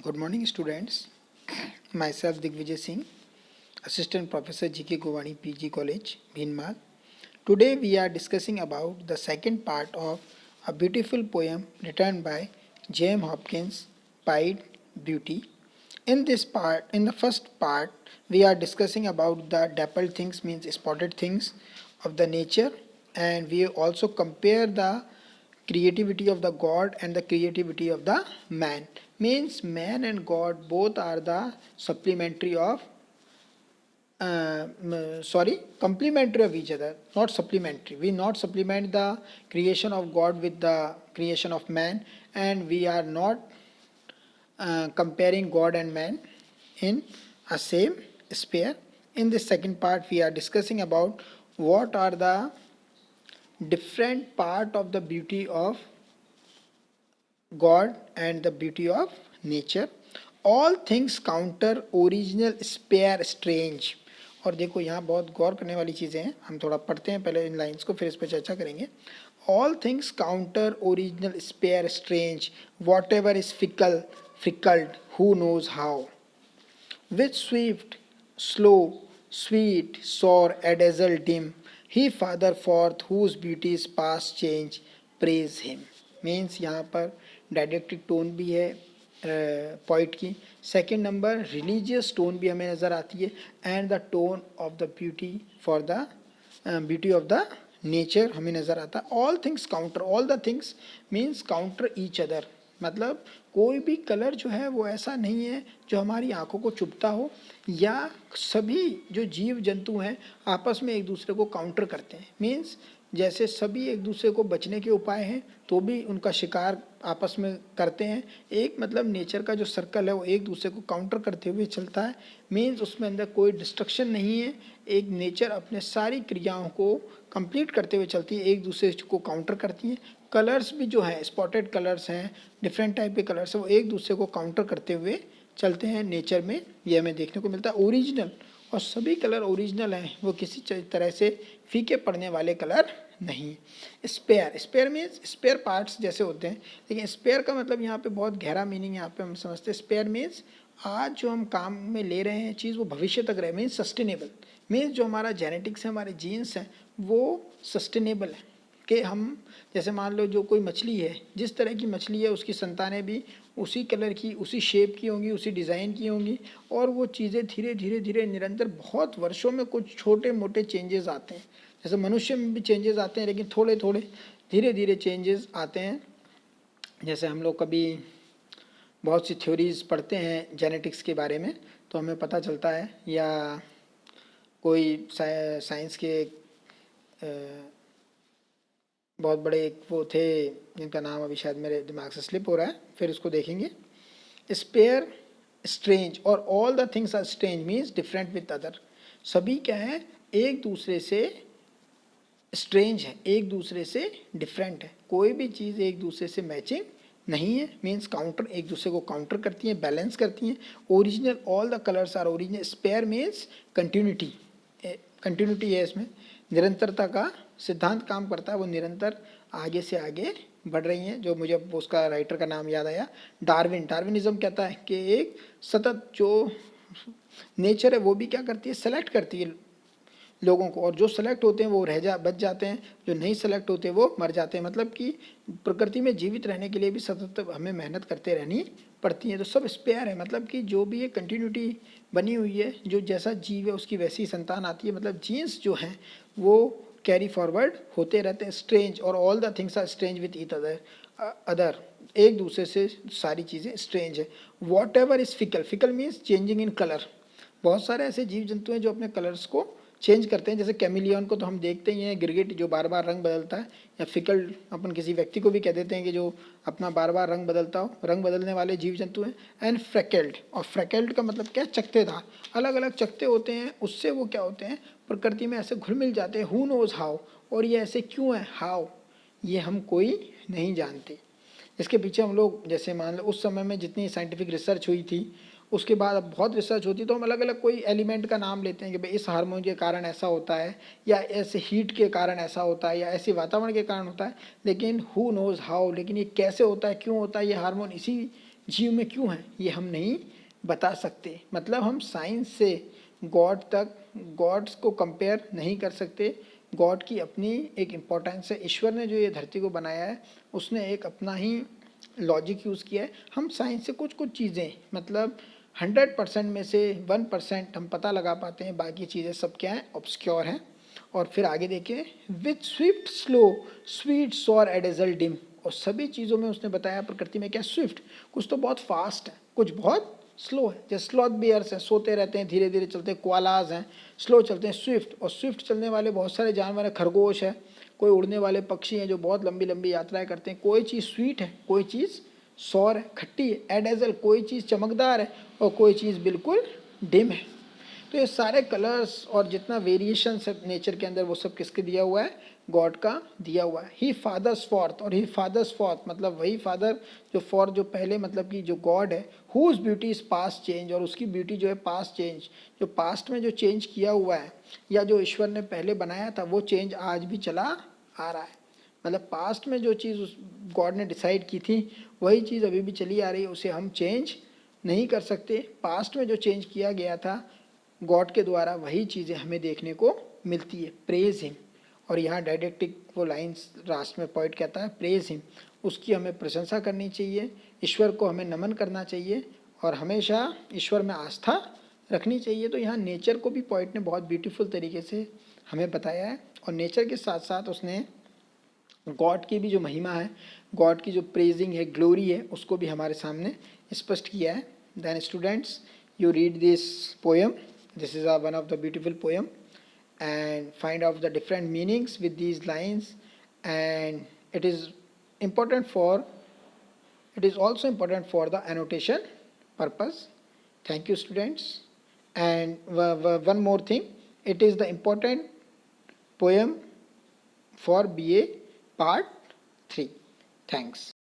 Good morning, students. Myself Digvijay Singh, Assistant Professor GK Govani PG College, Bhinmar. Today we are discussing about the second part of a beautiful poem written by J.M. Hopkins, Pied Beauty. In the first part, we are discussing about the dappled things means spotted things of the nature, and we also compare the creativity of the god and the creativity of the man. Means man and god both are the supplementary of complementary of each other, not supplementary. We not supplement the creation of god with the creation of man, and we are not comparing god and man in a same sphere. In this second part we are discussing about what are the different part of the beauty of God and the beauty of nature. All things counter original spare strange. और देखो यहाँ बहुत गौर करने वाली चीज़ें हैं, हम थोड़ा पढ़ते हैं पहले इन लाइंस को, फिर इस पर चर्चा करेंगे. All things counter original spare strange, whatever is fickle freckled who knows how, with swift, slow, sweet, sour, a dazzle dim, he father forth whose beauties past change, praise him. Means यहाँ पर डायडेक्टिक tone भी है poet की. Second number religious tone भी हमें नज़र आती है, and the tone of the beauty for the beauty of the nature हमें नज़र आता है. All things counter, all the things means counter each other. मतलब कोई भी कलर जो है वो ऐसा नहीं है जो हमारी आंखों को चुभता हो, या सभी जो जीव जंतु हैं आपस में एक दूसरे को काउंटर करते हैं. मीन्स जैसे सभी एक दूसरे को बचने के उपाय हैं तो भी उनका शिकार आपस में करते हैं. एक मतलब नेचर का जो सर्कल है वो एक दूसरे को काउंटर करते हुए चलता है. मीन्स उसमें अंदर कोई डिस्ट्रक्शन नहीं है. एक नेचर अपने सारी क्रियाओं को कंप्लीट करते हुए चलती है, एक दूसरे को काउंटर करती है. कलर्स भी जो हैं, स्पॉटेड कलर्स हैं, डिफरेंट टाइप के कलर्स हैं, वो एक दूसरे को काउंटर करते हुए चलते हैं नेचर में. ये हमें देखने को मिलता है. ओरिजिनल, और सभी कलर ओरिजिनल हैं, वो किसी तरह से फीके पड़ने वाले कलर नहीं. Spare, spare means spare parts जैसे होते हैं, लेकिन स्पेयर का मतलब यहाँ पे बहुत गहरा मीनिंग यहाँ पे हम समझते हैं. स्पेयर मीन्स आज जो हम काम में ले रहे हैं चीज़ वो भविष्य तक रहे. मीन्स सस्टेनेबल, मीन्स जो हमारा जेनेटिक्स है, हमारे जीन्स हैं, वो सस्टेनेबल है. कि हम जैसे मान लो जो कोई मछली है, जिस तरह की मछली है उसकी संतानें भी उसी कलर की, उसी शेप की होंगी, उसी डिज़ाइन की होंगी, और वो चीज़ें धीरे धीरे धीरे निरंतर बहुत वर्षों में कुछ छोटे मोटे चेंजेस आते हैं. जैसे मनुष्य में भी चेंजेस आते हैं, लेकिन थोड़े थोड़े धीरे धीरे चेंजेस आते हैं. जैसे हम लोग कभी बहुत सी थ्योरीज पढ़ते हैं जेनेटिक्स के बारे में तो हमें पता चलता है, या कोई साइंस के बहुत बड़े एक वो थे जिनका नाम अभी शायद मेरे दिमाग से स्लिप हो रहा है, फिर उसको देखेंगे. स्पेयर स्ट्रेंज, और all the things are strange means different with other. सभी क्या है, एक दूसरे से स्ट्रेंज है, एक दूसरे से डिफरेंट है. कोई भी चीज़ एक दूसरे से मैचिंग नहीं है. मीन्स काउंटर, एक दूसरे को काउंटर करती हैं, बैलेंस करती हैं. Original, all the colours are original. Spare means continuity, continuity है इसमें, निरंतरता का सिद्धांत काम करता है. वो निरंतर आगे से आगे बढ़ रही हैं. जो मुझे उसका राइटर का नाम याद आया, डार्विन. डार्विनिज्म कहता है कि एक सतत जो नेचर है वो भी क्या करती है, सेलेक्ट करती है लोगों को, और जो सेलेक्ट होते हैं वो बच जाते हैं, जो नहीं सेलेक्ट होते वो मर जाते हैं. मतलब कि प्रकृति में जीवित रहने के लिए भी सतत हमें मेहनत करते रहनी पड़ती है. तो सब स्पेयर है, मतलब कि जो भी ये कंटिन्यूटी बनी हुई है, जो जैसा जीव है उसकी वैसी संतान आती है. मतलब जीन्स जो हैं वो कैरी फॉरवर्ड होते रहते हैं. स्ट्रेंज, और all the things are strange with each other, एक दूसरे से सारी चीज़ें स्ट्रेंज है. Whatever is fickle, fickle means changing in colour. बहुत सारे ऐसे जीव जंतु हैं जो अपने कलर्स को चेंज करते हैं. जैसे कैमिलियन को तो हम देखते ही हैं, गिरगिट जो बार बार रंग बदलता है, या फिकल अपन किसी व्यक्ति को भी कह देते हैं कि जो अपना बार बार रंग बदलता हो, रंग बदलने वाले जीव जंतु हैं. एंड फ्रैकेल्ड, और फ्रैकेल्ड का मतलब क्या है, चकत्तेदार. अलग अलग चकत्ते होते हैं, उससे वो क्या होते हैं, प्रकृति में ऐसे घुल मिल जाते हैं. हु नोज हाउ, और ये ऐसे क्यों है, हाउ, ये हम कोई नहीं जानते. इसके पीछे हम लोग जैसे मान लो उस समय में जितनी साइंटिफिक रिसर्च हुई थी, उसके बाद अब बहुत रिसर्च होती है, तो हम अलग अलग कोई एलिमेंट का नाम लेते हैं कि भाई इस हार्मोन के कारण ऐसा होता है, या ऐसे हीट के कारण ऐसा होता है, या ऐसे वातावरण के कारण होता है. लेकिन हु नोज़ हाउ, लेकिन ये कैसे होता है, क्यों होता है, ये हार्मोन इसी जीव में क्यों हैं ये हम नहीं बता सकते। मतलब हम साइंस से गॉड तक, गॉड्स को कंपेयर नहीं कर सकते। गॉड की अपनी एक इम्पोर्टेंस है। ईश्वर ने जो ये धरती को बनाया है उसने एक अपना ही लॉजिक यूज़ किया है। हम साइंस से कुछ कुछ चीज़ें मतलब 100% में से 1% हम पता लगा पाते हैं, बाकी चीज़ें सब क्या हैं, ऑब्सक्योर हैं। और फिर आगे देखें, with swift slow sweet sour adazzle dim, और सभी चीज़ों में उसने बताया प्रकृति में क्या स्विफ्ट, कुछ तो बहुत फास्ट है, कुछ बहुत स्लो है। जैसे स्लॉथ बियर्स हैं, सोते रहते हैं, धीरे धीरे चलते हैं। कोआलाज हैं, स्लो चलते हैं। स्विफ्ट, और स्विफ्ट चलने वाले बहुत सारे जानवर हैं। खरगोश है, कोई उड़ने वाले पक्षी हैं जो बहुत लंबी लंबी यात्राएं करते हैं। कोई चीज़ स्वीट है, कोई चीज़ सौर है, खट्टी है। एडेजल, कोई चीज़ चमकदार है और कोई चीज़ बिल्कुल डिम है। तो ये सारे कलर्स और जितना वेरिएशन है नेचर के अंदर वो सब किसके दिया हुआ है, गॉड का दिया हुआ है। ही फादर्स फॉर्थ, और ही फादर्स फॉर्थ मतलब वही फादर जो फॉर जो पहले मतलब कि जो गॉड है, whose beauty is past change, और उसकी ब्यूटी जो है पास्ट चेंज, जो पास्ट में जो चेंज किया हुआ है या जो ईश्वर ने पहले बनाया था वो चेंज आज भी चला आ रहा है। मतलब पास्ट में जो चीज़ उस गॉड ने डिसाइड की थी वही चीज़ अभी भी चली आ रही है, उसे हम चेंज नहीं कर सकते। पास्ट में जो चेंज किया गया था गॉड के द्वारा वही चीज़ें हमें देखने को मिलती है। प्रेज हिम, और यहाँ डायडेक्टिक वो लाइंस लास्ट में पॉइंट कहता है प्रेज हिम, उसकी हमें प्रशंसा करनी चाहिए, ईश्वर को हमें नमन करना चाहिए और हमेशा ईश्वर में आस्था रखनी चाहिए। तो यहाँ नेचर को भी पॉइंट ने बहुत ब्यूटीफुल तरीके से हमें बताया है, और नेचर के साथ साथ उसने गॉड की भी जो महिमा है, गॉड की जो प्रेजिंग है, ग्लोरी है, उसको भी हमारे सामने स्पष्ट किया है। Then students, you read this poem. This is one of the beautiful poem, and find out the different meanings with these lines. And it is important for, it is also important for the annotation purpose. Thank you, students. And one more thing, it is the important poem for BA part 3. Thanks.